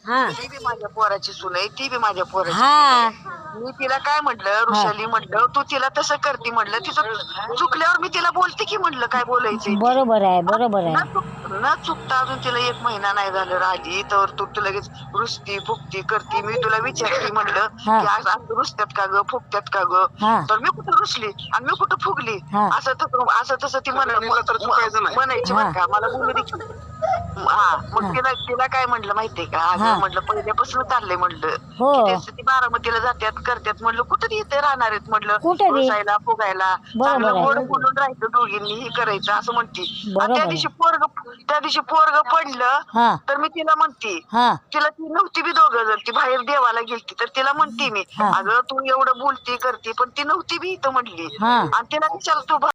हा ती बी माझ्या पोराची सून आहे, ती बी माझ्या पोराची सून हा आहे. मी तिला काय म्हटलं, ऋषाली म्हटलं तू तिला तसं करते म्हटलं, तिचं चुकल्यावर मी तिला बोलते की म्हटलं काय बोलायचंय ते. बरोबर आहे बरोबर न आहे. न चुकता अजून तिला 1 महिना नाही झालं राहिली तर तू लगेच रुसती फुकती करती. मी तुला विचारते म्हणलं हा. की असं रुसत्यात का ग, फुकत्यात का ग, हा. तर मी कुठं रुसली आणि मी कुठं फुगली, हा. असं तसं ती म्हणायची बरं का, मला बोलू दे की. हा मग हा. तिला काय म्हटलं माहितीये का, हा. अगं म्हटलं पहिल्यापासून चाललंय म्हटलं हो. की ती बारामतीला जात्यात करत्यात म्हटलं, कुठं ती इथे राहणार आहेत म्हटलं, कुठं बी. रुसायला फुगायला, बरोबर चांगलं आहे. गोड बोलून राहायचं दोघींनी, हे करायचं असं म्हणती. आणि बरोबर त्या दिवशी पोरग पडलं हा. तर मी तिला म्हणते, हा. तिला ती नव्हती बी दोघं जण, ती बाहेर देवाला गेलती तर तिला म्हणते मी, हा. अगं तू एवढं बोलती करते पण ती नव्हती बी इथं म्हटली. हा. आणि तिला विचार तू